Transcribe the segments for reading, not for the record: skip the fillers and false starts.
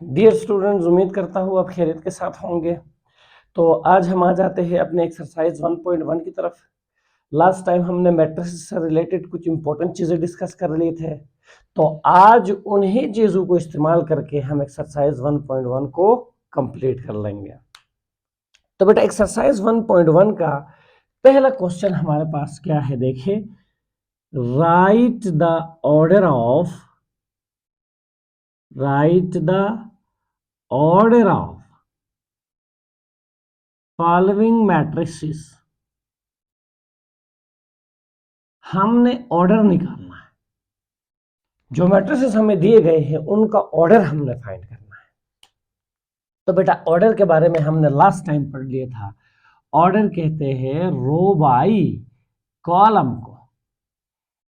Dear students, उम्मीद करता हूँ आप खैरियत के साथ होंगे। तो आज हम आ जाते हैं अपने एक्सरसाइज 1.1 की तरफ। लास्ट टाइम हमने मैट्रिक्स से रिलेटेड कुछ इंपॉर्टेंट चीज़ें डिस्कस कर लिए थे, तो आज उन्हीं चीज़ों को इस्तेमाल करके हम एक्सरसाइज 1.1 को कंप्लीट कर लेंगे। तो बेटा एक्सरसाइज 1.1 का पहला क्वेश्चन हमारे पास क्या है, देखिए, right the order of following matrices. हमने ऑर्डर निकालना है, जो मैट्रिसेस हमें दिए गए हैं उनका ऑर्डर हमने फाइंड करना है। तो बेटा ऑर्डर के बारे में हमने लास्ट टाइम पढ़ लिया था। ऑर्डर कहते हैं रो बाई कॉलम को।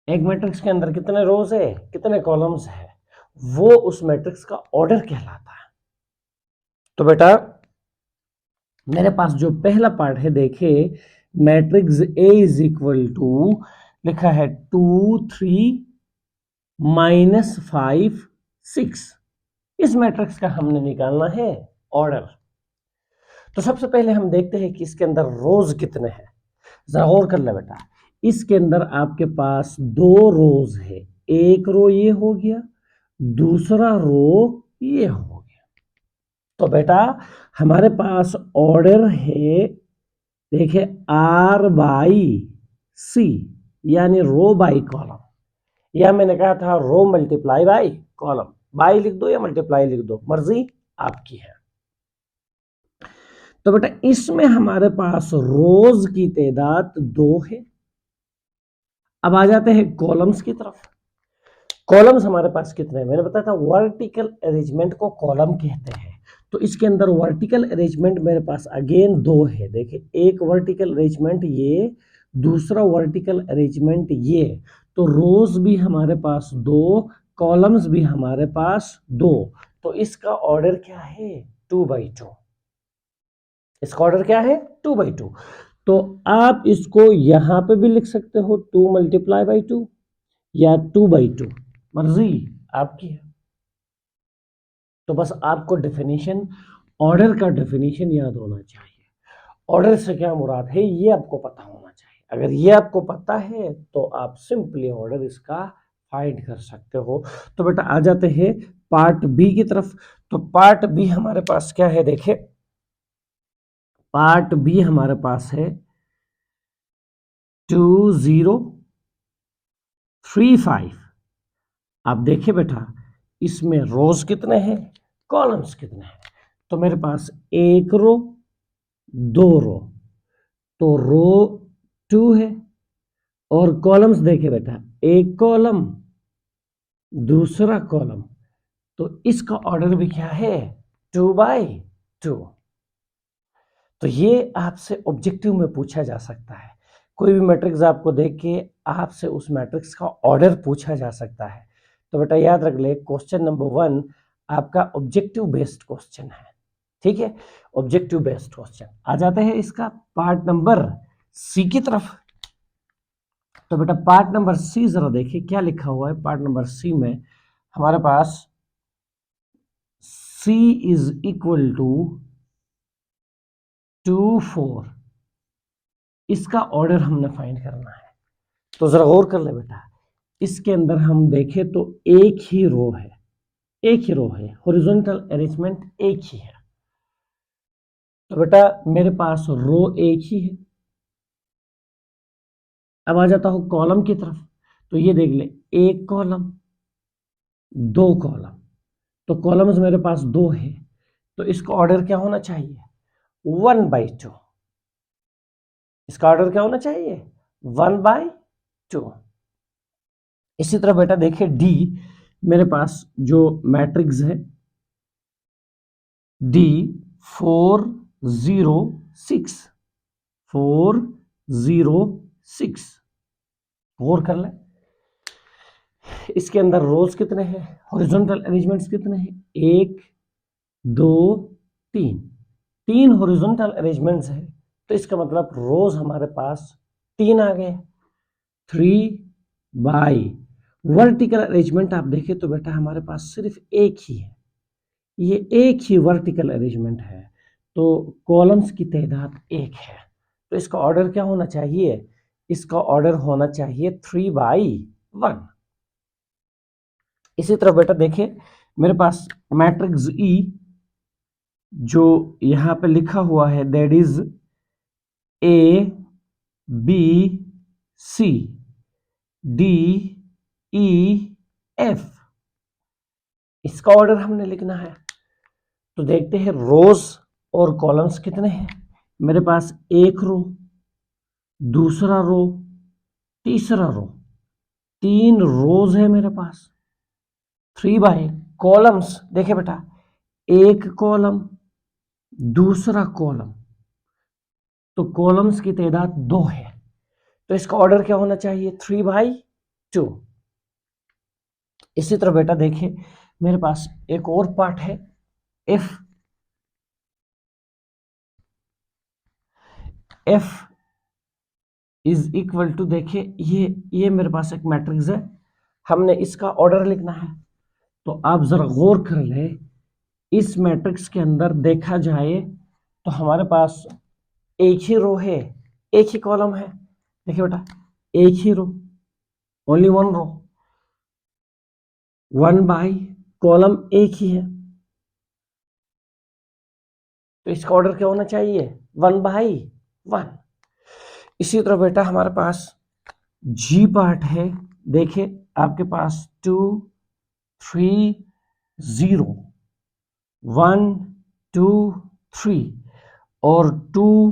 एक मैट्रिक्स के अंदर कितने रोज है, कितने कॉलम्स है, वो उस मैट्रिक्स का ऑर्डर कहलाता है। तो बेटा मेरे पास जो पहला पार्ट है, देखिए, matrix A is equal to लिखा है 2 3 -5 6। इस मैट्रिक्स का हमने निकालना है ऑर्डर। तो सबसे पहले हम देखते हैं कि इसके अंदर रोज कितने हैं। जरा गौर कर ले बेटा, इसके अंदर आपके पास 2 रोज है। एक रो ये हो गया, दूसरा रो ये हो गया। तो बेटा हमारे पास ऑर्डर है, देखिए, R बाई C, यानी रो बाई कॉलम। या मैंने कहा था row multiply by column. By लिख दो या मल्टीप्लाई लिख दो, मर्जी आपकी है। तो बेटा इसमें हमारे पास रोज की तादाद 2 है। अब आ जाते हैं कॉलम्स की तरफ। कॉलम्स हमारे पास कितने हैं, मैंने बताया था वर्टिकल अरेंजमेंट को कॉलम कहते हैं। तो इसके अंदर वर्टिकल अरेंजमेंट मेरे पास अगेन 2 है। देखिए, एक वर्टिकल अरेंजमेंट ये, दूसरा वर्टिकल अरेंजमेंट ये। तो रोज भी हमारे पास 2, कॉलम्स भी हमारे पास 2। तो इसका ऑर्डर क्या है, 2/2। इसका ऑर्डर क्या है, 2/2। तो आप इसको यहां पे भी लिख सकते हो 2 × 2 या 2/2, मर्जी आपकी है। तो बस आपको डेफिनेशन, ऑर्डर का डेफिनेशन याद होना चाहिए। ऑर्डर से क्या मुराद है ये आपको पता होना चाहिए। अगर ये आपको पता है तो आप सिंपली ऑर्डर इसका फाइंड कर सकते हो। तो बेटा आ जाते हैं पार्ट बी की तरफ। तो पार्ट बी हमारे पास क्या है, देखिए, पार्ट बी हमारे पास है 2 0 3 5। आप देखिए बेटा, इसमें रोज कितने हैं, कॉलम्स कितने हैं। तो मेरे पास एक रो, 2 रो, तो रो 2 है। और कॉलम्स देखिए बेटा, एक कॉलम, दूसरा कॉलम। तो इसका ऑर्डर भी क्या है, 2/2। तो ये आपसे ऑब्जेक्टिव में पूछा जा सकता है। कोई भी मैट्रिक्स आपको देख के आपसे उस मैट्रिक्स का ऑर्डर पूछा जा सकता है। तो बेटा याद रख ले, क्वेश्चन नंबर 1 आपका ऑब्जेक्टिव बेस्ड क्वेश्चन है। ठीक है, ऑब्जेक्टिव बेस्ड क्वेश्चन। आ जाते हैं इसका पार्ट नंबर सी की तरफ। तो बेटा पार्ट नंबर सी जरा देखिए क्या लिखा हुआ है। पार्ट नंबर सी में हमारे पास C इज इक्वल टू 2 4। इसका ऑर्डर हमने फाइंड करना है। तो जरा गौर कर ले बेटा, इसके अंदर हम देखें तो एक ही रो है, एक ही रो है, हॉरिजॉन्टल अरेंजमेंट एक ही है। तो बेटा मेरे पास रो एक ही है। अब आ जाता हूं कॉलम की तरफ। तो ये देख ले, एक कॉलम, 2 कॉलम। तो कॉलम्स मेरे पास 2 है, तो इसका ऑर्डर क्या होना चाहिए, 1/2। इसका ऑर्डर क्या होना चाहिए, 1/2। इसी तरह बेटा देखिए डी, मेरे पास जो मैट्रिक्स है डी 4 0 6, 4 0 6। गौर कर ले, इसके अंदर रोज कितने हैं, हॉरिजॉन्टल अरेंजमेंट्स कितने हैं, 1 2 3। 3 हॉरिजॉन्टल अरेंजमेंट्स है, तो इसका मतलब रोज हमारे पास 3 आ गए। 3/, वर्टिकल अरेंजमेंट आप देखें तो बेटा हमारे पास सिर्फ एक ही है, ये एक ही वर्टिकल अरेंजमेंट है, तो कॉलम्स की तादाद एक है, तो इसका ऑर्डर क्या होना चाहिए? इसका ऑर्डर होना चाहिए 3/1। इसी तरह बेटा देखिए मेरे पास मैट्रिक्स ई जो यहां पे लिखा हुआ है, that is A B C D E F, इसका ऑर्डर हमने लिखना है। तो देखते हैं रोज और कॉलम्स कितने हैं। मेरे पास एक रो, दूसरा रो, तीसरा रो, 3 रोज है मेरे पास। 3/, कॉलम्स देखिए बेटा, एक कॉलम, दूसरा कॉलम, तो कॉलम्स की तादाद 2 है, तो इसका ऑर्डर क्या होना चाहिए? 3/2। इसी तरह बेटा देखिए मेरे पास एक और पार्ट है, एफ इज इक्वल टू, देखिए ये मेरे पास एक मैट्रिक्स है, हमने इसका ऑर्डर लिखना है। तो आप जरा गौर कर ले, इस मैट्रिक्स के अंदर देखा जाए तो हमारे पास एक ही रो है, एक ही कॉलम है। देखिए बेटा, एक ही रो, ओनली वन रो, 1/, कॉलम एक ही है, तो इसका ऑर्डर क्या होना चाहिए? 1/1। इसी तरह बेटा हमारे पास जी पार्ट है, देखिए आपके पास 2 3 0, 1 2 3 और 2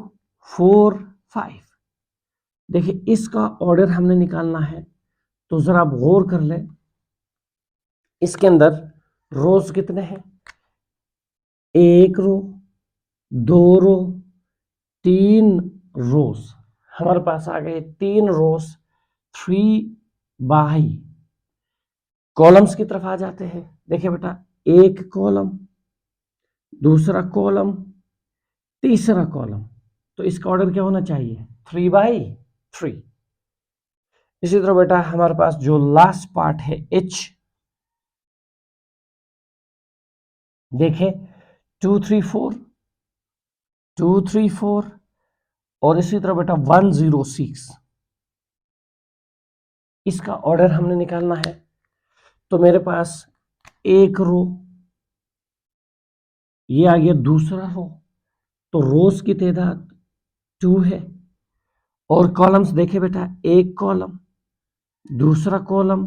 4 5। देखिए इसका ऑर्डर हमने निकालना है, तो जरा आप गौर कर ले, इसके अंदर रोज कितने हैं? एक रो, 2 रो, 3 रोज, हमारे पास आ गए 3 रोज 3/। कॉलम्स की तरफ आ जाते हैं, देखिए बेटा, एक कॉलम, दूसरा कॉलम, तीसरा कॉलम, तो इसका ऑर्डर क्या होना चाहिए? 3/3। इसी तरह बेटा हमारे पास जो लास्ट पार्ट है एच, देखे 2 3 4, 2 3 4 और इसी तरह बेटा 106, इसका ऑर्डर हमने निकालना है। तो मेरे पास एक रो, ये आ गया दूसरा रो, तो रोज की तादाद 2 है, और कॉलम्स देखे बेटा, एक कॉलम, दूसरा कॉलम,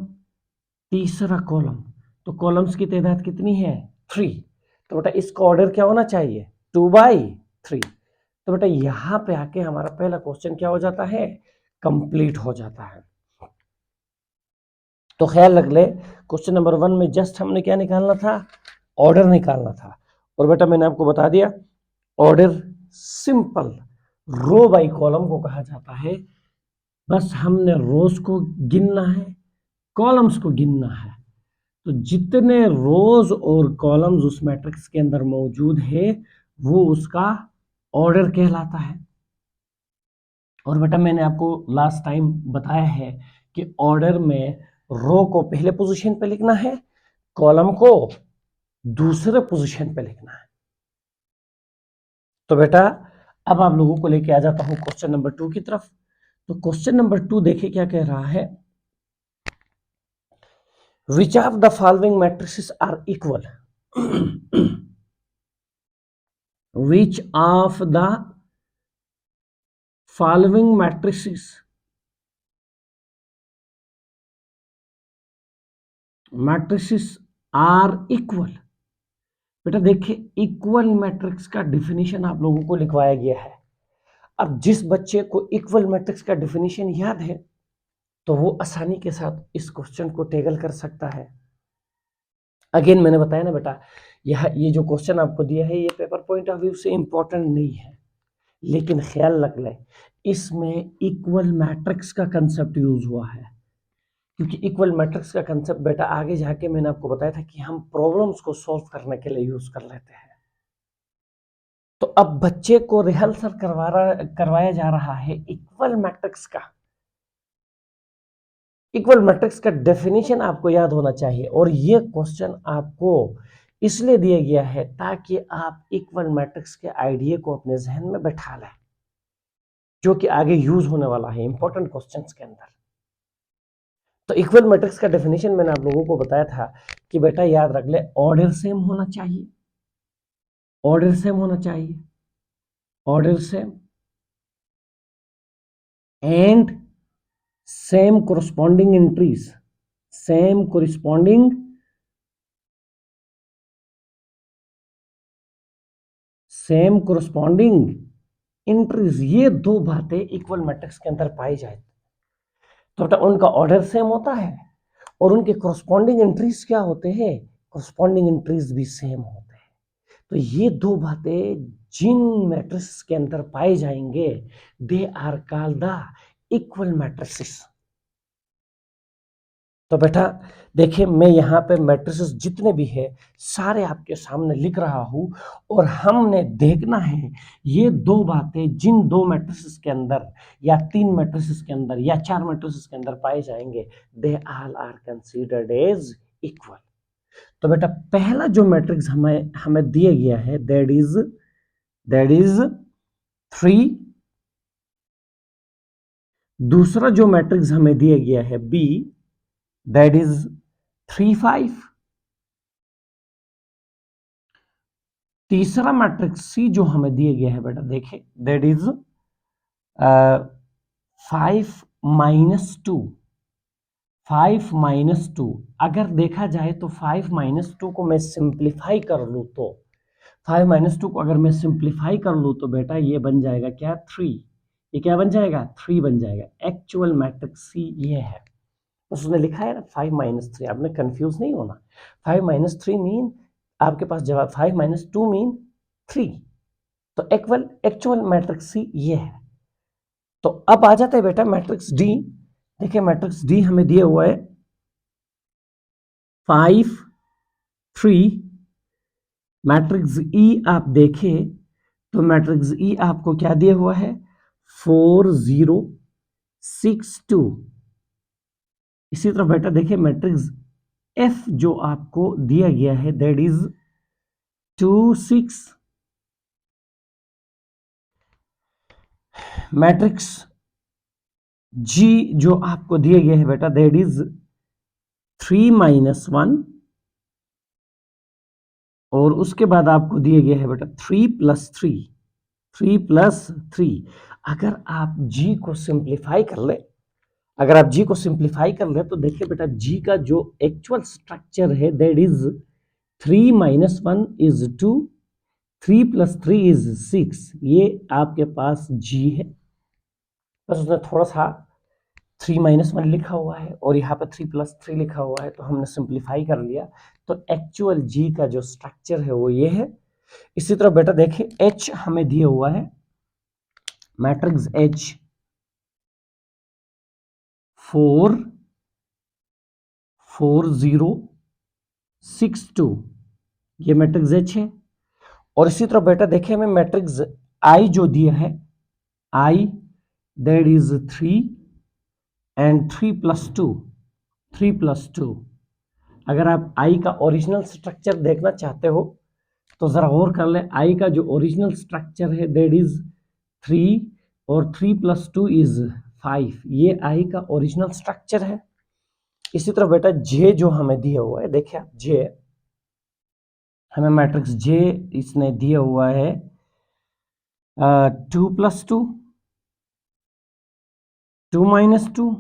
तीसरा कॉलम, तो कॉलम्स की तादाद कितनी है? 3। तो बेटा इसका ऑर्डर क्या होना चाहिए? 2/3। तो बेटा यहां पे आके हमारा पहला क्वेश्चन क्या हो जाता है? कंप्लीट हो जाता है। तो ख्याल रख ले, क्वेश्चन नंबर 1 में जस्ट हमने क्या निकालना था? ऑर्डर निकालना था। और बेटा मैंने आपको बता दिया, order simple row by column को कहा जाता है। बस हमने रोज को गिनना है, कॉलम्स को गिनना है। तो जितने रोज और कॉलम्स उस मैट्रिक्स के अंदर मौजूद है वो उसका ऑर्डर कहलाता है। और बेटा मैंने आपको लास्ट टाइम बताया है कि ऑर्डर में रो को पहले पोजीशन पे लिखना है, कॉलम को दूसरे पोजीशन पे लिखना है। तो बेटा अब आप लोगों को लेके आ जाता हूं क्वेश्चन नंबर 2 की तरफ। तो क्वेश्चन नंबर 2 देखिए क्या कह रहा है, which of the following matrices are equal, which of the following matrices are equal. बेटा देखिए इक्वल मैट्रिक्स का डिफिनीशन आप लोगों को लिखवाया गया है। अब जिस बच्चे को इक्वल मैट्रिक्स का डिफिनीशन याद है तो वो आसानी के साथ इस क्वेश्चन को टैकल कर सकता है। अगेन मैंने बताया ना बेटा, ये जो क्वेश्चन आपको दिया है ये पेपर पॉइंट ऑफ व्यू से इंपॉर्टेंट नहीं है, लेकिन ख्याल रख लें इसमें इक्वल मैट्रिक्स का कंसेप्ट यूज हुआ है। क्योंकि इक्वल मैट्रिक्स का कंसेप्ट बेटा आगे जाके मैंने आपको बताया था कि हम प्रॉब्लम्स को सॉल्व करने के लिए यूज कर लेते हैं। तो अब बच्चे को रिहर्सल करवाया जा रहा है इक्वल मैट्रिक्स का। इक्वल मैट्रिक्स का डेफिनेशन आपको याद होना चाहिए, और ये क्वेश्चन आपको इसलिए दिया गया है ताकि आप इक्वल मैट्रिक्स के आइडिया को अपने जहन में बैठा लें, जो कि आगे यूज होने वाला है इंपॉर्टेंट क्वेश्चंस के अंदर। तो इक्वल मैट्रिक्स का डेफिनेशन मैंने आप लोगों को बताया था कि बेटा याद रख ले, ऑर्डर सेम होना चाहिए, ऑर्डर सेम होना चाहिए, order same and same corresponding entries, same corresponding same corresponding entries, ये दो बातें इक्वल मैट्रिक्स के अंदर पाई जाए तो बेटा उनका ऑर्डर सेम होता है और उनके कोरस्पॉन्डिंग एंट्रीज क्या होते हैं, कोरस्पॉन्डिंग एंट्रीज भी सेम होते हैं। तो ये दो बातें जिन मैट्रिक्स के अंदर पाए जाएंगे they are called the equal matrices. तो बेटा देखिए, मैं यहाँ पे मैट्रिसेस जितने भी है सारे आपके सामने लिख रहा हूं और हमने देखना है ये दो बातें जिन दो मैट्रिसेस के अंदर या तीन मैट्रिसेस के अंदर या चार मैट्रिसेस के अंदर पाए जाएंगे they all are considered as equal. तो बेटा पहला जो मैट्रिक्स हमें दिया गया है दैट इज 3। दूसरा जो मैट्रिक्स हमें दिया गया है बी, दैट इज 3 5। तीसरा मैट्रिक्स सी जो हमें दिया गया है बेटा देखिए दैट इज 5 -2। 5 -2 अगर देखा जाए तो 5 -2 को मैं सिंप्लीफाई कर लूं तो 5 -2 को अगर मैं सिंप्लीफाई कर लूं तो बेटा ये बन जाएगा क्या 3। ये क्या बन जाएगा 3 बन जाएगा। एक्चुअल मैट्रिक्स सी ये है, बस उसने लिखा है ना 5 -3, आपने कंफ्यूज नहीं होना। 5 -3 मीन आपके पास जवाब 5 -2 मीन 3। तो एक्चुअल मैट्रिक्स सी ये है। तो अब आ जाता है बेटा मैट्रिक्स डी। देखिए मैट्रिक्स डी हमें दिया हुआ है 5 3। मैट्रिक्स ई आप देखें तो मैट्रिक्स ई आपको क्या दिया हुआ है 4 0 6 2। इसी तरह बेटा देखिए मैट्रिक्स एफ जो आपको दिया गया है दैट इज 2 6। मैट्रिक्स जी जो आपको दिया गया है बेटा दैट इज 3 -1 और उसके बाद आपको दिया गया है बेटा 3 + 3, 3 + 3। अगर आप जी को सिंप्लीफाई कर ले, अगर आप जी को सिंप्लीफाई कर ले तो देखिए बेटा जी का जो एक्चुअल स्ट्रक्चर है दैट इज 3 - 1 इज 2, 3 + 3 इज 6। ये आपके पास जी है, बस उसने थोड़ा सा 3 - 1 लिखा हुआ है और यहाँ पे 3 + 3 लिखा हुआ है तो हमने सिंप्लीफाई कर लिया। तो एक्चुअल जी का जो स्ट्रक्चर है वो ये है। इसी तरह बेटा देखिए एच हमें दिया हुआ है मैट्रिक्स एच 4 4 0 6 2। ये मैट्रिक्स एच है। और इसी तरह बेटा देखिए हमें मैट्रिक्स आई जो दिया है आई दैट इज 3 एंड 3 + 2, 3 + 2। अगर आप आई का ओरिजिनल स्ट्रक्चर देखना चाहते हो तो जरा गौर कर ले, आई का जो ओरिजिनल स्ट्रक्चर है दैट इज 3 और 3 + 2 इज 5। ये आई का ओरिजिनल स्ट्रक्चर है। इसी तरह बेटा जे जो हमें दिया हुआ है, देखिए आप जे हमें मैट्रिक्स जे इसने दिया हुआ है 2 + 2, 2 - 2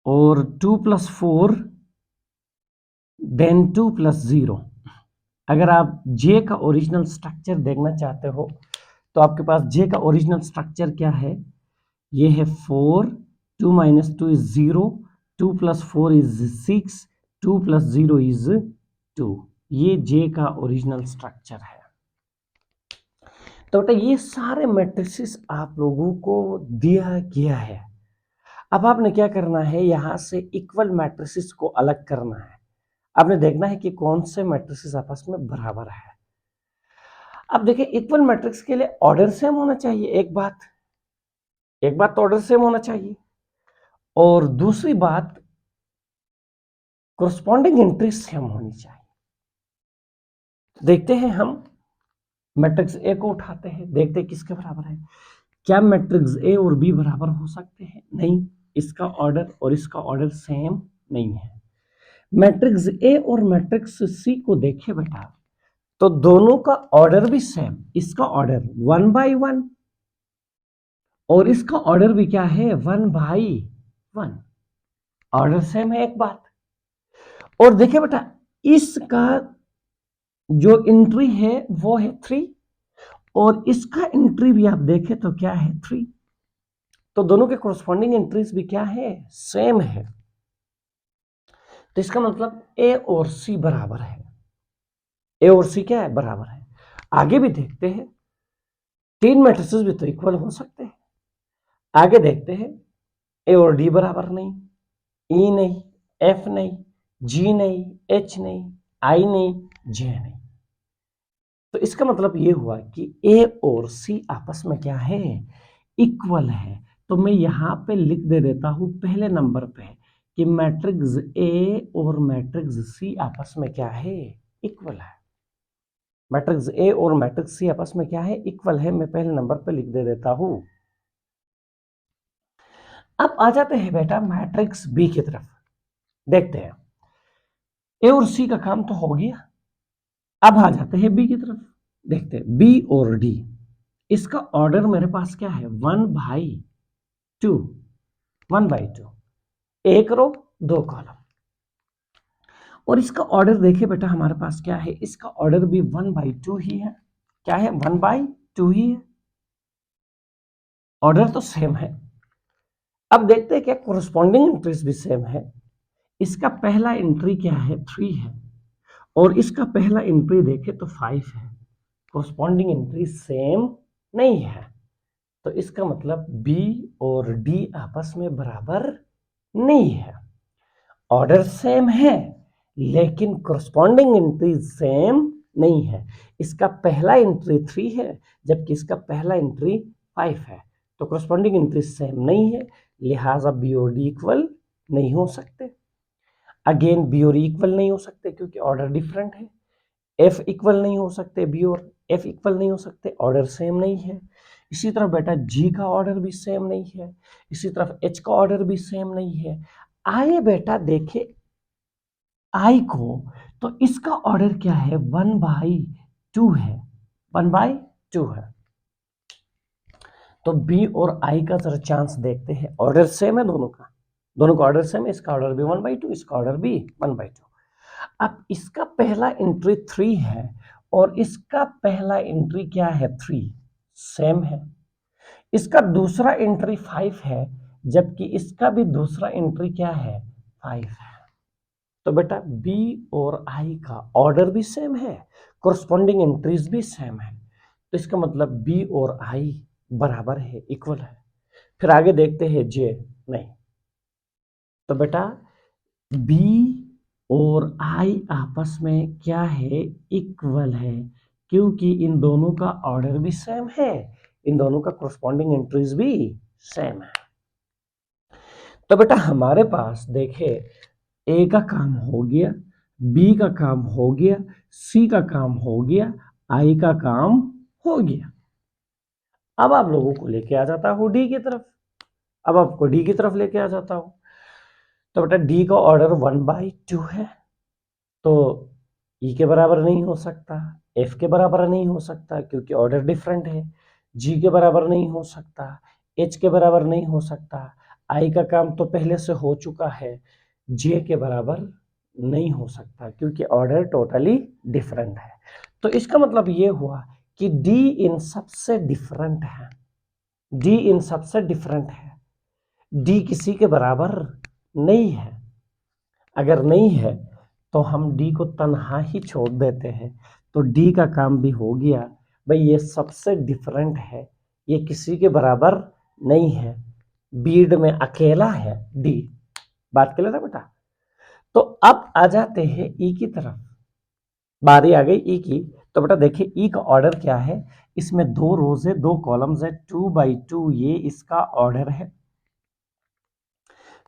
और 2 + 4 देन 2 + 0। अगर आप जे का ओरिजिनल स्ट्रक्चर देखना चाहते हो तो आपके पास जे का ओरिजिनल स्ट्रक्चर क्या है, ये है 4, 2 - 2 इज 0, 2 + 4 इज 6, 2 + 0 इज 2। ये जे का ओरिजिनल स्ट्रक्चर है। तो बेटा ये सारे मैट्रिसेस आप लोगों को दिया गया है। अब आपने क्या करना है, यहां से इक्वल मैट्रिसेस को अलग करना है। आपने देखना है कि कौन से मैट्रिसेस आपस में बराबर है। अब देखिए इक्वल मैट्रिक्स के लिए ऑर्डर सेम होना चाहिए, एक बात तो ऑर्डर सेम होना चाहिए और दूसरी बात कोरस्पॉन्डिंग एंट्री सेम होनी चाहिए। देखते हैं हम मैट्रिक्स ए को उठाते हैं, देखते हैं किसके बराबर है। क्या मैट्रिक्स ए और बी बराबर हो सकते हैं? नहीं, इसका ऑर्डर और इसका ऑर्डर सेम नहीं है। मैट्रिक्स ए और मैट्रिक्स सी को देखे बेटा, तो दोनों का ऑर्डर भी सेम, इसका ऑर्डर 1 बाई 1 और इसका ऑर्डर भी क्या है 1 बाई 1, ऑर्डर सेम है एक बात। और देखिए बेटा, इसका जो एंट्री है वो है 3 और इसका एंट्री भी आप देखें तो क्या है 3, तो दोनों के कोरस्पॉन्डिंग एंट्रीज भी क्या है सेम है। तो इसका मतलब ए और सी बराबर है, ए और सी क्या है बराबर है। आगे भी देखते हैं, 3 मैट्रिसेस भी तो इक्वल हो सकते हैं। आगे देखते हैं, ए और डी बराबर नहीं, ई नहीं, एफ नहीं, जी नहीं, एच नहीं, आई नहीं, जे नहीं। तो इसका मतलब ये हुआ कि ए और सी आपस में क्या है इक्वल है। तो मैं यहां पे लिख दे देता हूं पहले नंबर पे कि मैट्रिक्स ए और मैट्रिक्स सी आपस में क्या है इक्वल है। मैट्रिक्स ए और मैट्रिक्स सी आपस में क्या है इक्वल है, मैं पहले नंबर पे लिख दे देता हूं। अब आ जाते हैं बेटा मैट्रिक्स बी की तरफ, देखते हैं। ए और सी का काम तो हो गया, अब आ जाते हैं बी की तरफ, देखते हैं बी और डी। इसका ऑर्डर मेरे पास क्या है 1 बाई 2, 1 बाई 2, एक रो 2 कॉलम। और इसका ऑर्डर देखिए बेटा हमारे पास क्या है, इसका ऑर्डर भी 1 बाई 2 ही है। क्या है 1 बाई 2 ही है, ऑर्डर तो सेम है। अब देखते हैं क्या कोरस्पॉन्डिंग एंट्रीज भी सेम है। इसका पहला एंट्री क्या है 3 है और इसका पहला एंट्री देखे तो 5 है, कोरस्पॉन्डिंग एंट्री सेम नहीं है। तो इसका मतलब बी और डी आपस में बराबर नहीं है। ऑर्डर सेम है लेकिन कोरस्पॉन्डिंग एंट्री सेम नहीं है। इसका पहला एंट्री 3 है जबकि इसका पहला एंट्री 5 है, तो कोरस्पॉन्डिंग एंट्री सेम नहीं है, लिहाजा बी और डी इक्वल नहीं हो सकते। अगेन बी और इक्वल नहीं हो सकते क्योंकि ऑर्डर डिफरेंट है। एफ इक्वल नहीं हो सकते, बी और एफ इक्वल नहीं हो सकते, ऑर्डर सेम नहीं है। इसी तरह बेटा जी का ऑर्डर भी सेम नहीं है, इसी तरफ एच का ऑर्डर भी सेम नहीं है। आइए बेटा देखे आई को, तो इसका ऑर्डर क्या है 1 बाई 2 है, 1 बाई 2 है। तो बी और आई का जरा चांस देखते हैं, ऑर्डर सेम है दोनों का, दोनों का ऑर्डर सेम है, इसका ऑर्डर भी 1 बाई 2, इसका ऑर्डर भी 1 बाई 2। अब इसका पहला एंट्री 3 है और इसका पहला एंट्री क्या है 3, सेम है। इसका दूसरा एंट्री 5 है जबकि इसका भी दूसरा एंट्री क्या है 5 है। तो बेटा बी और आई का ऑर्डर भी सेम है, कोरस्पॉन्डिंग एंट्रीज भी सेम है, तो इसका मतलब बी और आई बराबर है, इक्वल है। फिर आगे देखते हैं जे, नहीं। तो बेटा बी और आई आपस में क्या है इक्वल है क्योंकि इन दोनों का ऑर्डर भी सेम है, इन दोनों का कोरस्पॉन्डिंग एंट्रीज भी सेम है। तो बेटा हमारे पास देखे ए का काम हो गया, बी का काम हो गया, सी का काम हो गया, आई का काम हो गया। अब आप लोगों को लेके आ जाता हूं डी की तरफ, अब आपको डी की तरफ लेके आ जाता हूं। तो बेटा डी का ऑर्डर 1 बाई 2 है, तो ई के बराबर नहीं हो सकता, एफ के बराबर नहीं हो सकता क्योंकि ऑर्डर डिफरेंट है, जी के बराबर नहीं हो सकता, एच के बराबर नहीं हो सकता, आई का काम तो पहले से हो चुका है, जे के बराबर नहीं हो सकता क्योंकि ऑर्डर टोटली डिफरेंट है। तो इसका मतलब ये हुआ कि डी इन सबसे डिफरेंट है, डी इन सबसे डिफरेंट है, डी किसी के बराबर नहीं है। अगर नहीं है तो हम डी को तन्हा ही छोड़ देते हैं, तो डी का काम भी हो गया। भाई ये सबसे डिफरेंट है, ये किसी के बराबर नहीं है, बीड में अकेला है डी। बात क्लियर है बेटा? तो अब आ जाते हैं ई की तरफ, बारी आ गई ई की। तो बेटा देखिए ई का ऑर्डर क्या है, इसमें 2 रोज है 2 कॉलम्स है, 2 बाई 2 ये इसका ऑर्डर है।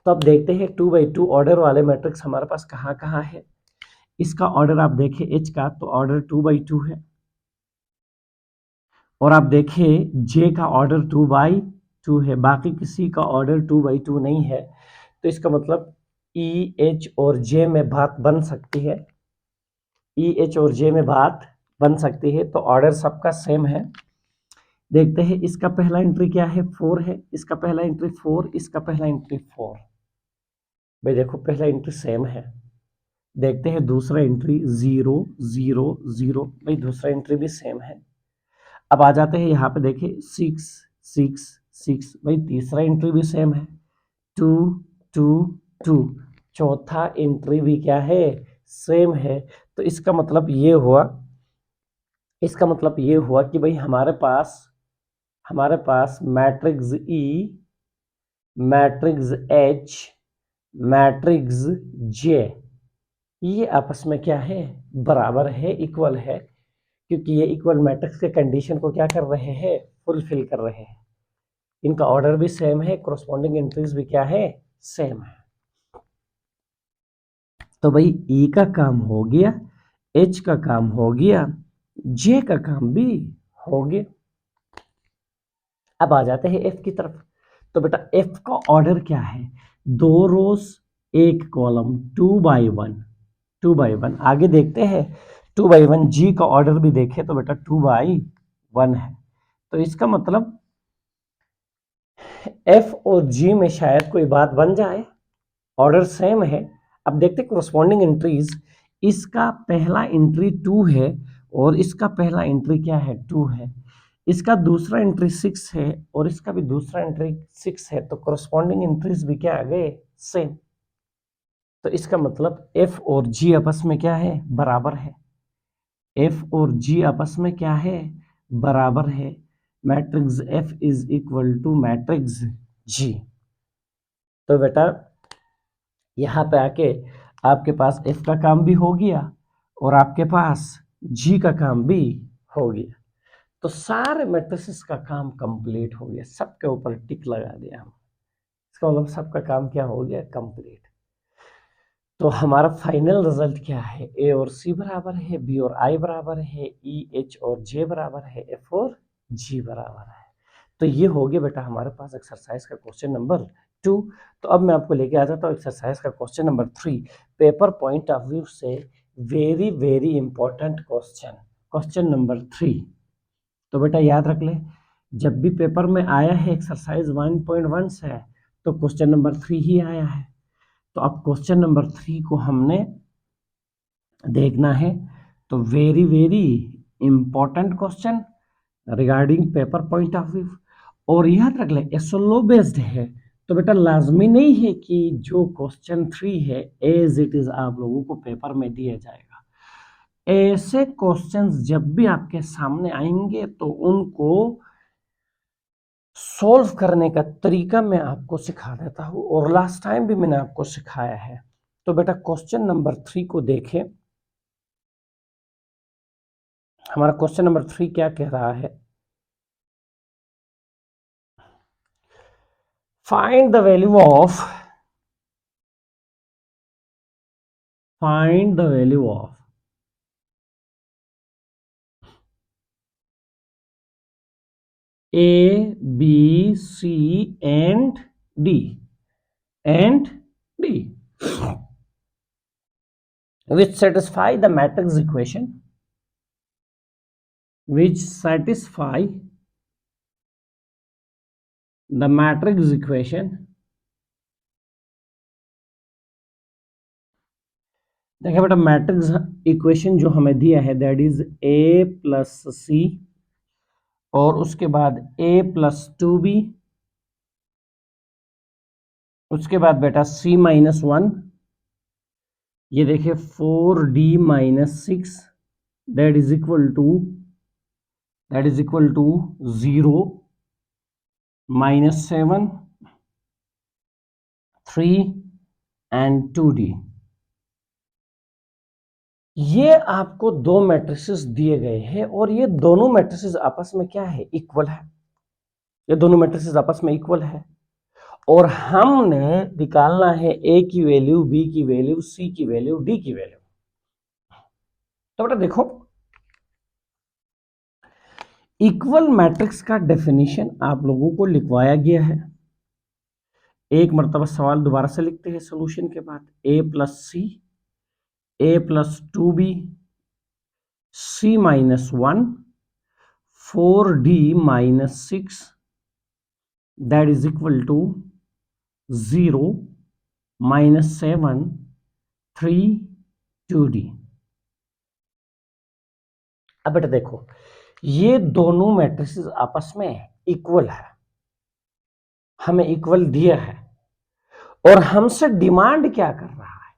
तो अब देखते हैं 2 बाई 2 ऑर्डर वाले मैट्रिक्स हमारे पास कहाँ कहाँ है। इसका ऑर्डर आप देखें H का तो ऑर्डर 2/2 है, और आप देखें J का ऑर्डर 2/2 है, बाकी किसी का ऑर्डर 2/2 नहीं है। तो इसका मतलब E, H और J में बात बन सकती है, E, H और J में बात बन सकती है, तो ऑर्डर सबका सेम है। देखते हैं इसका पहला एंट्री क्या है, 4 है, इसका पहला एंट्री 4, इसका पहला एंट्री 4। भाई देखो पहला एंट्री सेम है। देखते हैं दूसरा एंट्री 0 0 0, भाई दूसरा एंट्री भी सेम है। अब आ जाते हैं यहाँ पे देखिए 6 6 6, भाई तीसरा एंट्री भी सेम है। 2 2 2, चौथा एंट्री भी क्या है, सेम है। तो इसका मतलब ये हुआ, कि भाई हमारे पास matrix E, matrix H, matrix J, ये आपस में क्या है, बराबर है, इक्वल है, क्योंकि ये इक्वल मैट्रिक्स के कंडीशन को क्या कर रहे हैं, फुलफिल कर रहे हैं। इनका ऑर्डर भी सेम है, कोरोस्पोंडिंग एंट्रीज भी क्या है, सेम है। तो भाई E का काम हो गया, H का काम हो गया, J का काम भी हो गया। अब आ जाते हैं F की तरफ। तो बेटा F का ऑर्डर क्या है, 2 रोज 1 कॉलम, 2/1। आगे देखते हैं 2/1। G का ऑर्डर भी देखें तो बेटा 2/1 है। तो इसका मतलब F और G में शायद कोई बात बन जाए, ऑर्डर सेम है। अब देखते कोरोस्पोंडिंग एंट्रीज, इसका पहला एंट्री 2 है और इसका पहला एंट्री क्या है, 2 है। इसका दूसरा एंट्री 6 है और इसका भी दूसरा एंट्री 6 है। तो कोरोस्पोंडिंग एंट्रीज भी क्या आ गए, सेम। तो इसका मतलब F और G आपस में क्या है, बराबर है। F और G आपस में क्या है, बराबर है। Matrix F is equal to matrix G। तो बेटा यहाँ पे आके आपके पास F का काम भी हो गया और आपके पास G का काम भी हो गया। तो सारे मैट्रिसेस का काम कंप्लीट हो गया, सबके ऊपर टिक लगा दिया हम। इसका मतलब सबका काम क्या हो गया, कंप्लीट। तो हमारा फाइनल रिजल्ट क्या है, A और C बराबर है, B और I बराबर है, E, H और J बराबर है, F और G बराबर है। तो ये हो गया बेटा हमारे पास एक्सरसाइज का क्वेश्चन नंबर 2। तो अब मैं आपको लेके आ जाता हूँ एक्सरसाइज का question number 3। Paper point of view से very very important question number 3। तो बेटा याद रख ले, जब भी पेपर में आया है एक्सरसाइज 1.1 से तो क्वेश्चन नंबर 3 ही आया है। तो अब क्वेश्चन नंबर 3 को हमने देखना है। तो very very important question regarding paper point of view. और याद रख ले एसोलो बेस्ड है, तो बेटा लाजमी नहीं है कि जो क्वेश्चन 3 है एज इट इज आप लोगों को पेपर में दिया जाएगा। ऐसे क्वेश्चंस जब भी आपके सामने आएंगे तो उनको सॉल्व करने का तरीका मैं आपको सिखा देता हूँ, और लास्ट टाइम भी मैंने आपको सिखाया है। तो बेटा क्वेश्चन नंबर 3 को देखें। हमारा क्वेश्चन नंबर 3 क्या कह रहा है, find the value of A, B, C and D which satisfy the matrix equation, देखिए बेटा मैट्रिक्स इक्वेशन जो हमें दिया है that is A plus C और उसके बाद A प्लस 2B, उसके बाद बेटा C माइनस 1, ये देखिए 4D minus 6 that is equal to 0 minus 7 3 and 2D। ये आपको दो मैट्रिसेस दिए गए हैं और ये दोनों मैट्रिसेस आपस में क्या है, इक्वल है। ये दोनों मैट्रिसेस आपस में इक्वल है और हमने निकालना है A की वैल्यू, B की वैल्यू, C की वैल्यू, D की वैल्यू। तो बेटा देखो, इक्वल मैट्रिक्स का डेफिनेशन आप लोगों को लिखवाया गया है। एक मर्तबा सवाल दोबारा से लिखते हैं सॉल्यूशन के बाद। a plus C, a plus 2b, c minus 1, 4d minus 6 that is equal to 0 minus 7 3 2d। अब बेटा देखो, ये दोनों मैट्रिसेस आपस में इक्वल है, हमें इक्वल दिया है, और हमसे डिमांड क्या कर रहा है?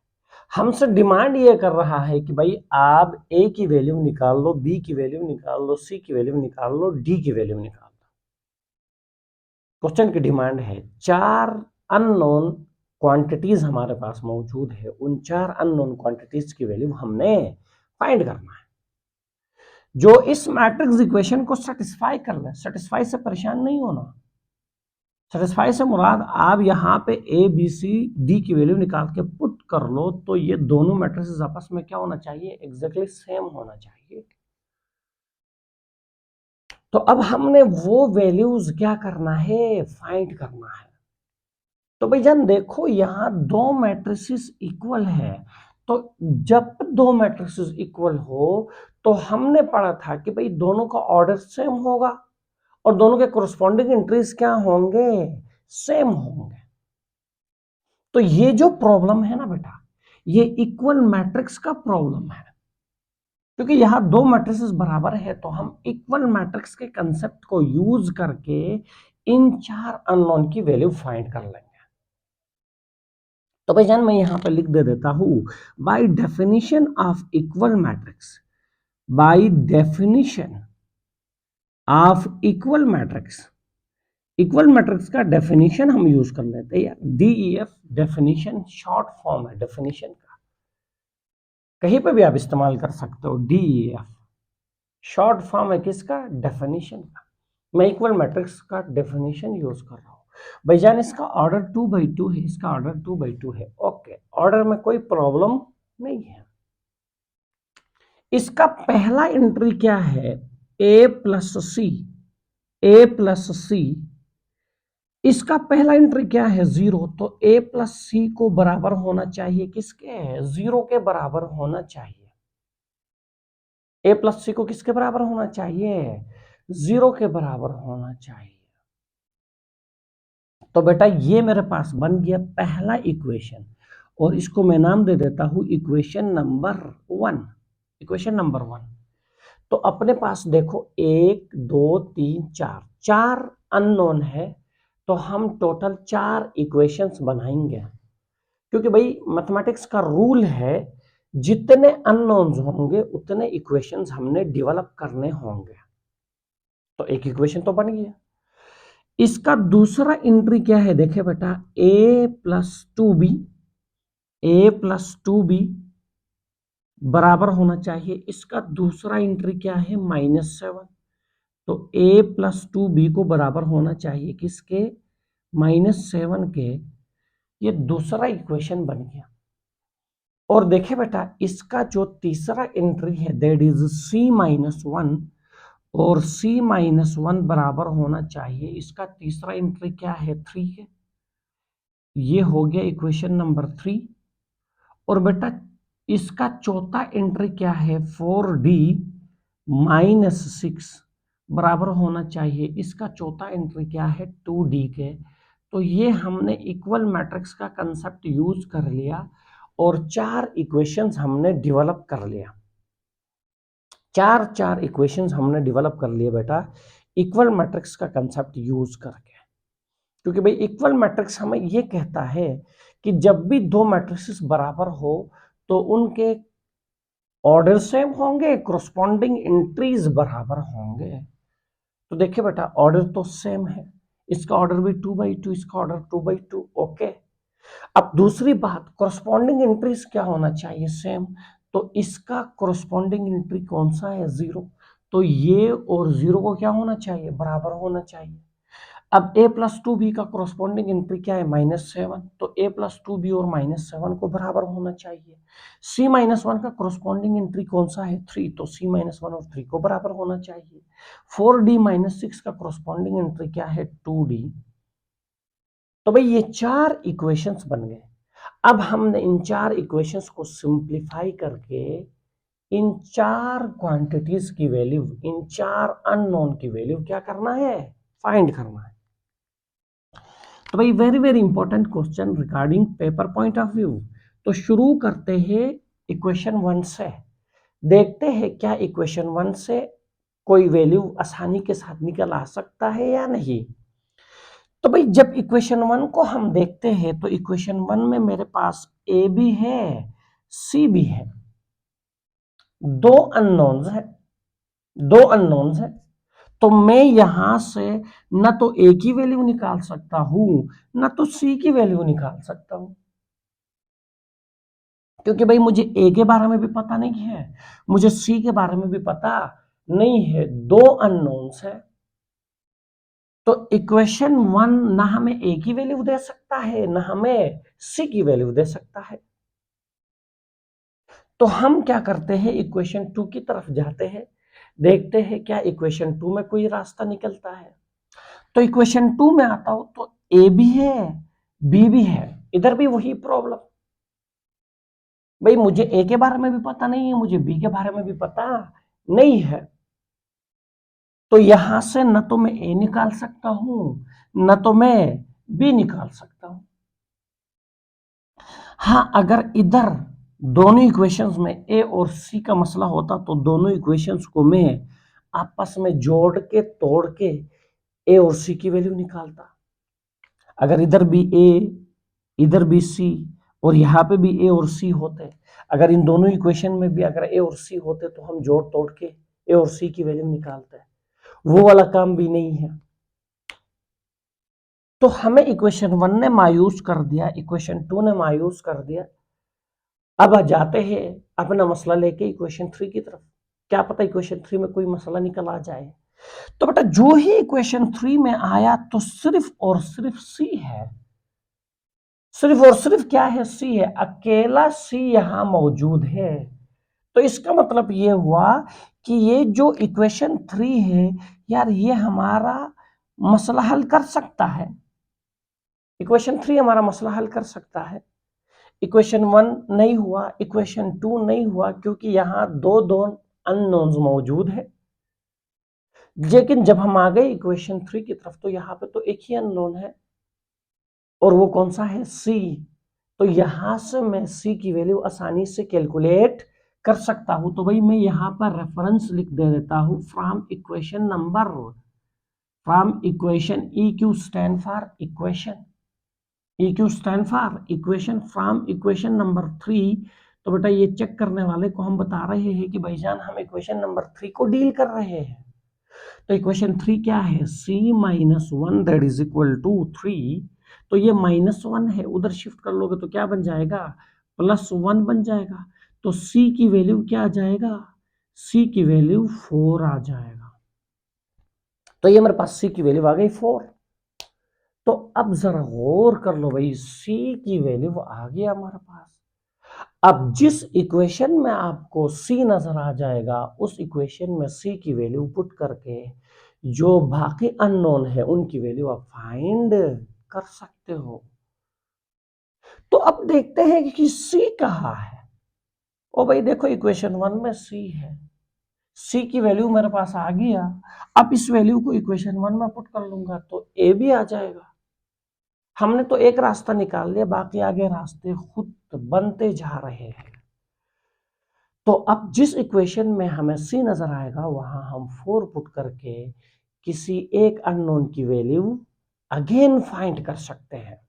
हमसे डिमांड ये कर रहा है कि भाई आप a की वैल्यू निकाल लो, b की वैल्यू निकाल लो, c की वैल्यू निकाल लो, d की वैल्यू निकाल लो। क्वेश्चन की डिमांड है 4 अननोन क्वांटिटीज हमारे पास मौजूद है, उन 4 अननोन क्वांटिटीज की वैल्यू हमने फाइंड करना है जो इस मैट्रिक्स इक्वेशन को सेटिस्फाई कर ले। सेटिस्फाई से परेशान नहीं होना। सेटिस्फाई से मुराद आप यहां पे ए बी सी डी की वैल्यू निकाल के पुट कर लो, तो ये दोनों मैट्रिसेस आपस में क्या होना चाहिए? एग्जैक्टली सेम होना चाहिए। तो अब हमने वो वैल्यूज क्या करना है? फाइंड करना है। तो भाई जान देखो, यहां दो मैट्रिसेस इक्वल है, तो जब दो मैट्रिसेस इक्वल हो तो हमने पढ़ा था कि भाई दोनों का ऑर्डर सेम होगा और दोनों के कोरस्पॉन्डिंग एंट्रीज क्या होंगे? सेम होंगे। तो ये जो प्रॉब्लम है ना बेटा, ये इक्वल मैट्रिक्स का प्रॉब्लम है, क्योंकि यहां दो मैट्रिसेस बराबर है, तो हम इक्वल मैट्रिक्स के कंसेप्ट को यूज करके इन 4 अननोन की वैल्यू फाइंड कर लेंगे। तो भाईजान मैं यहां पर लिख दे देता हूं, by definition of equal matrix, by definition of equal matrix, equal matrix का डेफिनेशन हम यूज कर लेते हैं यार। डीईएफ डेफिनेशन शॉर्ट फॉर्म है डेफिनेशन का, कहीं पे भी आप इस्तेमाल कर सकते हो। डीईएफ शॉर्ट फॉर्म है किसका? डेफिनेशन का। मैं इक्वल मैट्रिक्स का डेफिनेशन यूज कर रहा हूं। भाईजान इसका ऑर्डर 2/2 है, इसका ऑर्डर 2/2 है। ओके, ऑर्डर में कोई प्रॉब्लम नहीं है। इसका पहला एंट्री क्या है? a plus C, a plus C, इसका पहला एंट्री क्या है? 0। तो a प्लस सी को बराबर होना चाहिए किसके? 0 के बराबर होना चाहिए। a प्लस सी को किसके बराबर होना चाहिए? 0 के बराबर होना चाहिए। तो बेटा ये मेरे पास बन गया पहला इक्वेशन, और इसको मैं नाम दे देता हूं इक्वेशन नंबर 1। Equation number 1। तो अपने पास देखो 1 2 3 4 4 अननोन है, तो हम टोटल 4 इक्वेशंस बनाएंगे, क्योंकि भाई मैथमेटिक्स का रूल है जितने अननोन्स होंगे उतने इक्वेशंस हमने डेवलप करने होंगे। तो एक इक्वेशन तो बन गया। इसका दूसरा एंट्री क्या है? देखे बेटा, a plus 2b, a plus 2b बराबर होना चाहिए। इसका दूसरा एंट्री क्या है? -7। तो a प्लस 2b को बराबर होना चाहिए किसके? -7 के। ये दूसरा इक्वेशन बन गया। और देखे बेटा, इसका जो तीसरा एंट्री है दैट इज c-1, और c-1 बराबर होना चाहिए, इसका तीसरा एंट्री क्या है? 3 है। ये हो गया इक्वेशन नंबर 3। और बेटा इसका चौथा एंट्री क्या है? 4d माइनस 6 बराबर होना चाहिए, इसका चौथा एंट्री क्या है? 2d के। तो ये हमने इक्वल मैट्रिक्स का कंसेप्ट यूज कर लिया और 4 इक्वेशंस हमने डेवलप कर लिया। 4 इक्वेशंस हमने डेवलप कर लिए बेटा इक्वल मैट्रिक्स का कंसेप्ट यूज करके, क्योंकि भाई इक्वल मैट्रिक्स हमें ये कहता है कि जब भी दो मैट्रिक्स बराबर हो तो उनके ऑर्डर सेम होंगे, कोरस्पॉन्डिंग एंट्रीज बराबर होंगे। तो देखिए बेटा, ऑर्डर तो सेम है, इसका ऑर्डर भी 2/2, इसका ऑर्डर 2/2। ओके, अब दूसरी बात, कोरस्पॉन्डिंग एंट्रीज क्या होना चाहिए? सेम। तो इसका कोरस्पॉन्डिंग एंट्री कौन सा है? 0। तो ये और 0 को क्या होना चाहिए? बराबर होना चाहिए। अब a प्लस टू बी का कोरोस्पॉन्डिंग एंट्री क्या है -7, तो a प्लस टू बी और -7 को बराबर होना चाहिए। c -1 का कोरोस्पॉन्डिंग एंट्री कौन सा है 3, तो c -1 और 3 को बराबर होना चाहिए। 4d -6 का कोरोस्पॉन्डिंग एंट्री क्या है 2d। तो भाई ये 4 इक्वेशंस बन गए। अब हमने इन 4 इक्वेशंस को सिंप्लीफाई करके इन 4 क्वांटिटीज की वैल्यू, इन 4 अननोन की वैल्यू क्या करना है, फाइंड करना है। तो भाई very very important question regarding paper point of view. तो शुरू करते हैं इक्वेशन 1 से, देखते हैं क्या इक्वेशन 1 से कोई वैल्यू आसानी के साथ निकल आ सकता है या नहीं। तो भाई जब इक्वेशन 1 को हम देखते हैं तो इक्वेशन 1 में मेरे पास ए भी है सी भी है, दो अननोन्स है, दो अननोन्स है। तो मैं यहां से न तो ए की वैल्यू निकाल सकता हूं न तो सी की वैल्यू निकाल सकता हूं, क्योंकि भाई मुझे ए के बारे में भी पता नहीं है, मुझे सी के बारे में भी पता नहीं है, दो अननोन्स है। तो इक्वेशन 1 ना हमें ए की वैल्यू दे सकता है ना हमें सी की वैल्यू दे सकता है। तो हम क्या करते हैं, इक्वेशन 2 की तरफ जाते हैं, देखते हैं क्या इक्वेशन 2 में कोई रास्ता निकलता है। तो इक्वेशन 2 में आता हूं तो ए भी है बी भी है, इधर भी वही प्रॉब्लम। भाई मुझे ए के बारे में भी पता नहीं है, मुझे बी के बारे में भी पता नहीं है। तो यहां से न तो मैं ए निकाल सकता हूं न तो मैं बी निकाल सकता हूं। हाँ, अगर इधर दोनों इक्वेशंस में ए और सी का मसला होता तो दोनों इक्वेशंस को मैं आपस में जोड़ के तोड़ के ए और सी की वैल्यू निकालता। अगर इधर भी ए इधर भी सी और यहाँ पे भी ए और सी होते, अगर इन दोनों इक्वेशन में भी अगर ए और सी होते तो हम जोड़ तोड़ के ए और सी की वैल्यू निकालते, वो वाला काम भी नहीं है। तो हमें इक्वेशन 1 ने मायूस कर दिया, इक्वेशन 2 ने मायूस कर दिया। अब जाते हैं अपना मसला लेके इक्वेशन 3 की तरफ, क्या पता इक्वेशन 3 में कोई मसला निकल आ जाए। तो बेटा जो ही इक्वेशन 3 में आया तो सिर्फ और सिर्फ सी है, सिर्फ और सिर्फ क्या है सी है, अकेला सी यहां मौजूद है। तो इसका मतलब ये हुआ कि ये जो इक्वेशन 3 है यार ये हमारा मसला हल कर सकता है, इक्वेशन 3 हमारा मसला हल कर सकता है। इक्वेशन 1 नहीं हुआ, इक्वेशन 2 नहीं हुआ, क्योंकि यहां दो दो अननोन्स मौजूद है। लेकिन जब हम आ गए इक्वेशन 3 की तरफ तो यहां पे तो एक ही अननोन है और वो कौन सा है सी। तो यहां से मैं सी की वैल्यू आसानी से कैलकुलेट कर सकता हूं। तो भाई मैं यहां पर रेफरेंस लिख दे देता हूं from equation number, from equation E Q stand for equation, E Q stand for equation from equation number 3। तो बेटा ये चेक करने वाले को हम बता रहे हैं कि भाईजान हम इक्वेशन नंबर 3 को डील कर रहे हैं। तो इक्वेशन 3 क्या है, c -1 that is equal to 3। तो ये -1 है, उधर शिफ्ट कर लोगे तो क्या बन जाएगा +1 बन जाएगा। तो c की वैल्यू क्या आ जाएगा, c की वैल्यू 4 आ जाएगा। तो ये मेरे पास c की वैल्यू आ गई 4। तो अब जरा गौर कर लो भाई, c की वैल्यू आ गया हमारे पास। अब जिस इक्वेशन में आपको c नजर आ जाएगा उस इक्वेशन में c की वैल्यू पुट करके जो बाकी अननोन है उनकी वैल्यू आप फाइंड कर सकते हो। तो अब देखते हैं कि c कहाँ है। ओ भाई देखो इक्वेशन 1 में c है, c की वैल्यू मेरे पास आ गया। अब इस वैल्यू को इक्वेशन 1 में पुट कर लूंगा तो a भी आ जाएगा। हमने तो एक रास्ता निकाल लिया, बाकी आगे रास्ते खुद बनते जा रहे हैं। तो अब जिस इक्वेशन में हमें c नजर आएगा वहां हम 4 पुट करके किसी एक अननोन की वैल्यू अगेन फाइंड कर सकते हैं।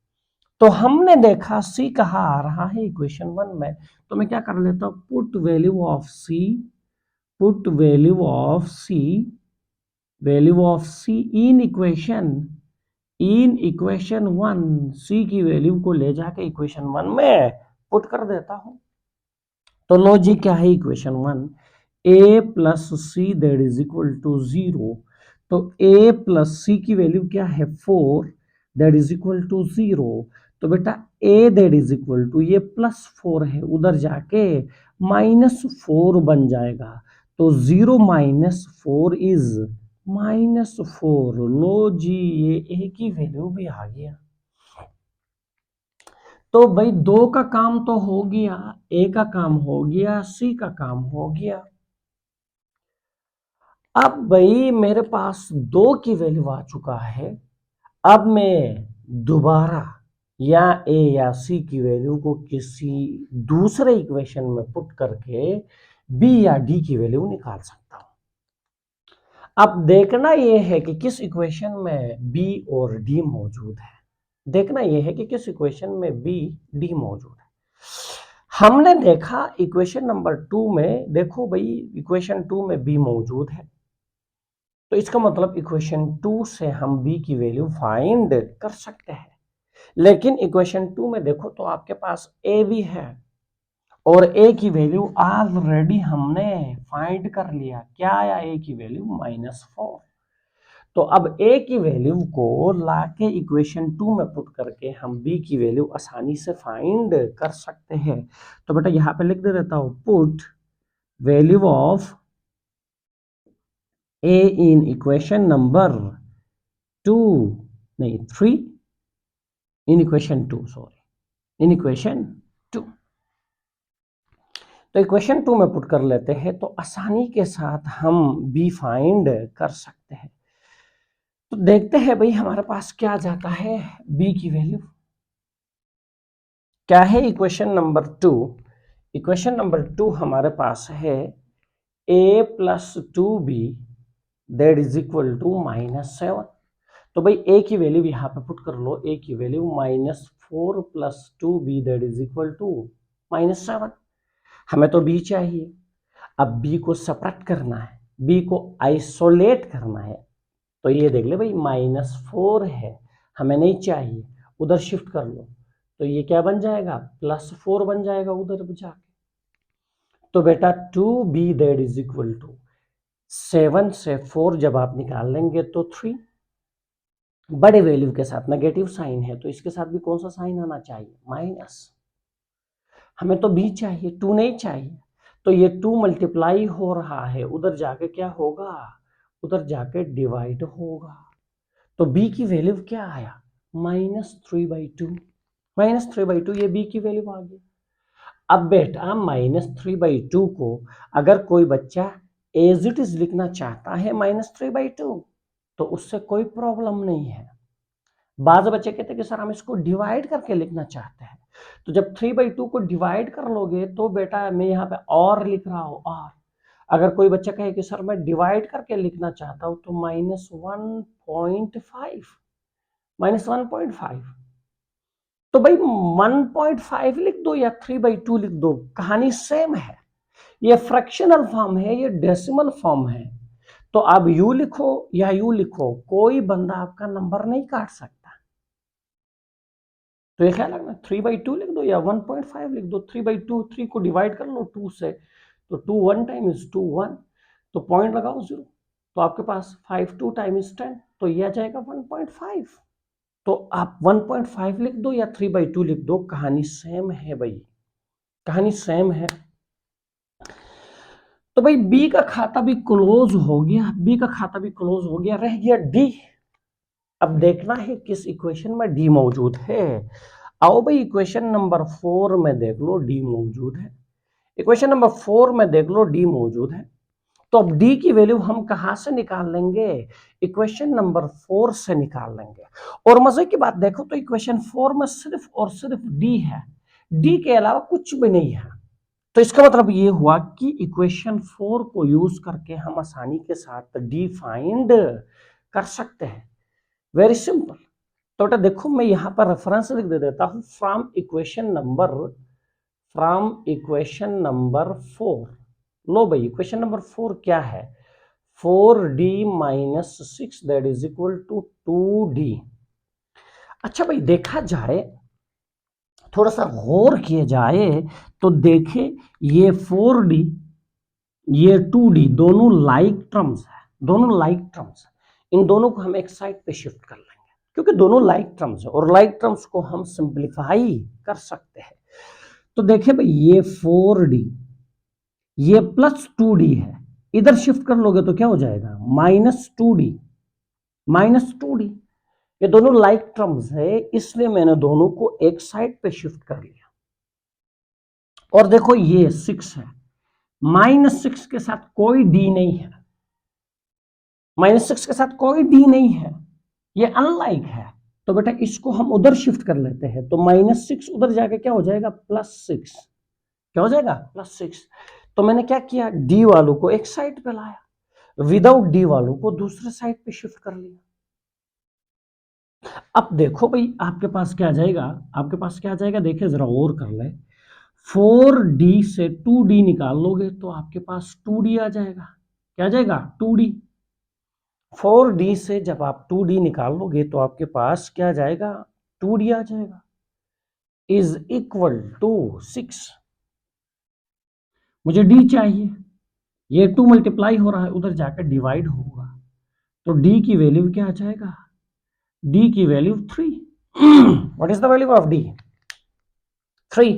तो हमने देखा c कहाँ आ रहा है इक्वेशन 1 में, तो मैं क्या कर लेता हूं put value of c, put value of c, value of c in equation 1 c की वैल्यू को ले जाके इक्वेशन 1 में पुट कर देता हूं। तो लॉजिक क्या है equation 1, a plus C that is equal to 0। तो a प्लस सी की वैल्यू क्या है 4, दैट इज इक्वल टू 0। तो बेटा a that is equal to ये +4 है, उधर जाके -4 बन जाएगा। तो 0 - 4 इज -4। लो जी, ये a की वैल्यू भी आ गया। तो भाई 2 का काम तो हो गया, a का काम हो गया, c का काम हो गया। अब भाई मेरे पास 2 की वैल्यू आ चुका है। अब मैं दोबारा या a या c की वैल्यू को किसी दूसरे इक्वेशन में पुट करके b या d की वैल्यू निकाल सकता हूं। अब देखना यह है कि किस इक्वेशन में b और d मौजूद है। देखना यह है कि किस इक्वेशन में b d मौजूद है। हमने देखा इक्वेशन नंबर 2 में, देखो भाई इक्वेशन 2 में b मौजूद है, तो इसका मतलब इक्वेशन 2 से हम b की वैल्यू फाइंड कर सकते हैं। लेकिन इक्वेशन 2 में देखो तो आपके पास a भी है और a की वैल्यू ऑलरेडी हमने फाइंड कर लिया। क्या आया a की वैल्यू -4। तो अब a की वैल्यू को लाके इक्वेशन 2 में पुट करके हम b की वैल्यू आसानी से फाइंड कर सकते हैं। तो बेटा यहां पे लिख दे देता हूं, put value of a in equation number 2, नहीं 3, in equation 2, sorry, in equation 2। तो इक्वेशन 2 में पुट कर लेते हैं तो आसानी के साथ हम b फाइंड कर सकते हैं। तो देखते हैं भाई हमारे पास क्या जाता है b की वैल्यू क्या है। इक्वेशन नंबर 2, इक्वेशन नंबर 2 हमारे पास है a + 2b that is equal to -7। तो भाई a की वैल्यू यहां पे पुट कर लो, a की value -4 + 2b that is equal to -7। हमें तो b चाहिए। अब b को सेपरेट करना है, b को आइसोलेट करना है। तो ये देख ले भाई -4 है, हमें नहीं चाहिए, उधर शिफ्ट कर लो। तो ये क्या बन जाएगा, +4 बन जाएगा उधर जाके। तो बेटा 2b that is equal to 7 से 4 जब आप निकाल लेंगे तो 3। बड़े वैल्यू के साथ नेगेटिव साइन है तो इसके साथ भी कौन सा साइन आना चाहिए, माइनस। हमें तो b चाहिए, 2 नहीं चाहिए। तो ये 2 मल्टीप्लाई हो रहा है, उधर जाके क्या होगा, उधर जाके डिवाइड होगा। तो b की वैल्यू क्या आया, -3/2। -3/2 ये b की वैल्यू आ गई। अब बेटा -3/2 को अगर कोई बच्चा एज इट इज लिखना चाहता है -3/2 तो उससे कोई प्रॉब्लम नहीं है। बाज़ बच्चे कहते हैं कि सर हम इसको डिवाइड करके लिखना चाहते हैं। तो जब 3/2 को डिवाइड कर लोगे तो बेटा मैं यहाँ पे और लिख रहा हूँ और। अगर कोई बच्चा कहे कि सर मैं डिवाइड करके लिखना चाहता हूँ तो -1.5 तो भाई 1.5 लिख दो या 3/2 लिख दो, कहानी सेम है। ये फ्रैक्शनल फॉर्म है, ये डेसिमल फॉर्म है। तो आप यू लिखो या यू लिखो, कोई बंदा आपका नंबर नहीं काट सकता। तो ये क्या लगना, 3/2 लिख दो या 1.5 लिख दो। 3/2, 3 को डिवाइड कर लो 2 से, तो 2 1 टाइम इज 2 1, तो पॉइंट लगाओ 0। तो आपके पास 5 2 टाइम इज 10, तो ये आ जाएगा 1.5। तो आप 1.5 लिख दो या 3/2 लिख दो, कहानी सेम है भाई, कहानी सेम है। तो भाई बी का खाता भी क्लोज हो गया, बी का खाता भी क्लोज हो गया, रह गया डी। अब देखना है किस इक्वेशन में डी मौजूद है। आओ भाई इक्वेशन नंबर 4 में देख लो डी मौजूद है। इक्वेशन नंबर 4 में देख लो डी मौजूद है। तो अब डी की वैल्यू हम कहां से निकाल लेंगे, इक्वेशन नंबर 4 से निकाल लेंगे। और मजे की बात देखो तो इक्वेशन 4 में सिर्फ और सिर्फ डी है, डी के अलावा कुछ भी नहीं है। तो इसका मतलब ये हुआ कि इक्वेशन 4 को यूज करके हम आसानी के साथ डी फाइंड कर सकते हैं। Very simple. तो बेटा देखो मैं यहां पर रेफरेंस लिख दे देता हूं, फ्रॉम इक्वेशन नंबर 4। लो भाई इक्वेशन नंबर 4 क्या है, 4d - 6 that is equal to 2d। अच्छा भाई देखा जाए, थोड़ा सा गौर किया जाए तो देखे ये 4d ये 2d दोनों लाइक टर्म्स है, दोनों लाइक टर्म्स है। इन दोनों को हम एक साइड पे शिफ्ट कर लेंगे क्योंकि दोनों लाइक टर्म्स है और लाइक टर्म्स को हम सिंप्लीफाई कर सकते हैं। तो देखिए भाई ये 4d ये प्लस 2d है, इधर शिफ्ट कर लोगे तो क्या हो जाएगा -2d -2d। ये दोनों लाइक टर्म्स है इसलिए मैंने दोनों को एक साइड पे शिफ्ट कर लिया। और देखो ये 6 है, -6 के साथ कोई d नहीं है, -6 के साथ कोई d नहीं है, ये अनलाइक है। तो बेटा इसको हम उधर शिफ्ट कर लेते हैं तो -6 उधर जाके क्या हो जाएगा +6, क्या हो जाएगा +6। तो मैंने क्या किया d वालों को एक साइड पे लाया, विदाउट d वालों को दूसरे साइड पे शिफ्ट कर लिया। अब देखो भाई आपके पास क्या आ जाएगा, आपके पास क्या आ जाएगा, देखिए जरा और कर ले, 4d से 2d निकाल लोगे तो आपके पास 2d आ जाएगा। क्या आ जाएगा 2d। 4d से जब आप 2d निकाल लोगे तो आपके पास क्या आ जाएगा 2d आ जाएगा, इज इक्वल टू 6। मुझे d चाहिए, ये 2 मल्टीप्लाई हो रहा है उधर जाकर डिवाइड होगा तो d की वैल्यू क्या आ जाएगा, d की value 3। What is the value of d 3।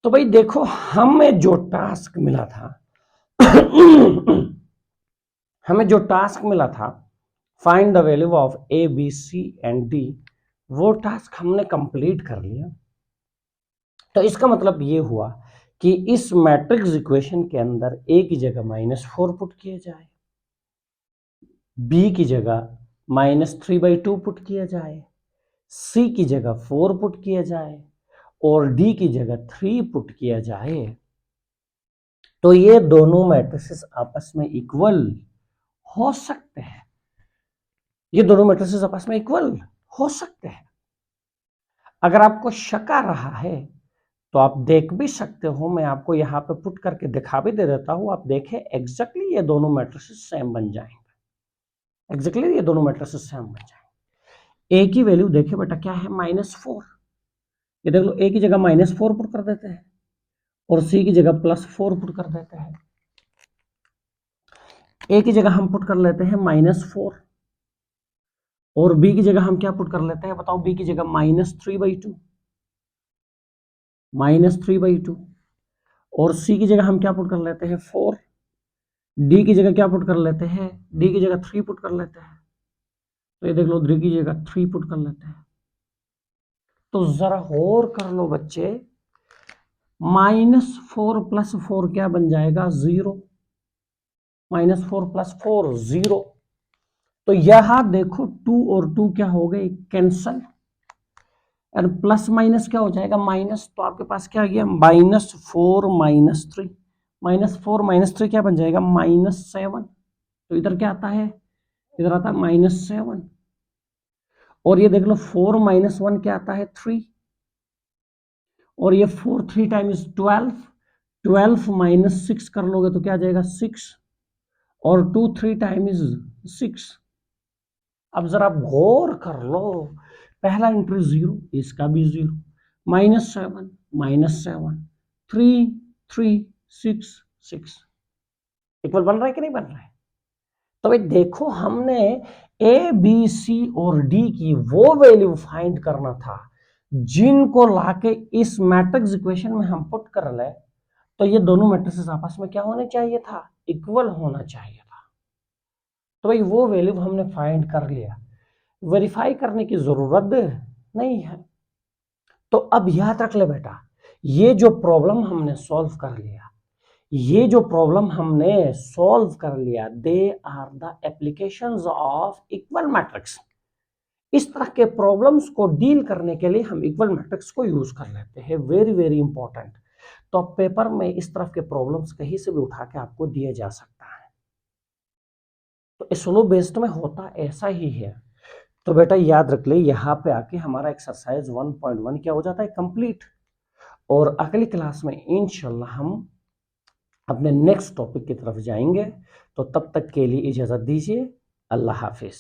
तो भाई देखो हमें जो टास्क मिला था हमें जो टास्क मिला था find the value of A B C and D, वो टास्क हमने कंप्लीट कर लिया। तो इसका मतलब ये हुआ कि इस मैट्रिक्स इक्वेशन के अंदर ए की जगह -4 पुट किया जाए, बी की जगह -3/2 पुट किया जाए, सी की जगह 4 पुट किया जाए और डी की जगह 3 पुट किया जाए। तो ये दोनों मैट्रिसेस आपस में इक्वल हो सकते हैं, ये दोनों मैट्रिसेस आपस में इक्वल हो सकते हैं। अगर आपको शक आ रहा है तो आप देख भी सकते हो, मैं आपको यहाँ पे पुट करके दिखा भी दे देता हूँ, आप देखें एग्जैक्टली ये दोनों मैट्रिसेस सेम बन जाएंगे, एग्जैक्टली ये दोनों मैट्रिसेस सेम बन जाएंगे। ए की वैल्यू देखे बेटा क्या है -4, ये देख लो ए की जगह -4 पुट कर देते हैं और सी की जगह +4 पुट कर देते हैं। ए की जगह हम पुट कर लेते हैं -4 और बी की जगह हम क्या पुट कर लेते हैं बताओ, बी की जगह -3/2 -3/2 और सी की जगह हम क्या पुट कर लेते हैं 4, डी की जगह क्या पुट कर लेते हैं, डी की जगह 3 पुट कर लेते हैं। तो ये देख लो डी की जगह 3 पुट कर लेते हैं। तो जरा और कर लो बच्चे, -4 + 4 क्या बन जाएगा 0, -4 + 4 0। तो यहां देखो 2 और 2 क्या हो गए कैंसल, और प्लस माइनस क्या हो जाएगा माइनस, तो आपके पास क्या आ गया -4 -3, -4 -3 क्या बन जाएगा -7। तो इधर क्या आता है, इधर आता है -7 और ये देख लो 4 - 1 क्या आता है 3 और ये 4 3 टाइम्स 12, 12 - 6 कर लोगे तो क्या आ जाएगा 6 और 2 3 टाइम्स 6। अब जरा गौर कर लो, पहला एंट्री 0, इसका भी 0, -7 -7 3 3 6 6 इक्वल बन रहा है कि नहीं बन रहा है। तो भाई देखो हमने ए बी सी और डी की वो वैल्यू फाइंड करना था जिनको लाके इस मैट्रिक्स इक्वेशन में हम पुट कर ले तो ये दोनों मैट्रिसेस आपस में क्या होने चाहिए था, इक्वल होना चाहिए था। तो भाई वो वैल्यू हमने फाइंड कर लिया, वेरीफाई करने की जरूरत नहीं है। तो अब याद रख ले बेटा, ये जो प्रॉब्लम हमने सॉल्व कर लिया, ये जो प्रॉब्लम हमने सॉल्व कर लिया, they are the applications of equal matrix. इस तरह के प्रॉब्लम्स को डील करने के लिए हम इक्वल मैट्रिक्स को यूज कर लेते हैं, वेरी वेरी इंपॉर्टेंट। तो पेपर में इस तरह के प्रॉब्लम्स कहीं से भी उठा के आपको दिए जा सकता है। तो स्लो बेस्ड में होता ऐसा ही है। तो बेटा याद रख ले, यहाँ पे आके हमारा एक्सरसाइज 1.1 क्या हो जाता है कंप्लीट। और अगली क्लास में इंशाल्लाह हम अपने नेक्स्ट टॉपिक की तरफ जाएंगे। तो तब तक के लिए इजाजत दीजिए, अल्लाह हाफिज।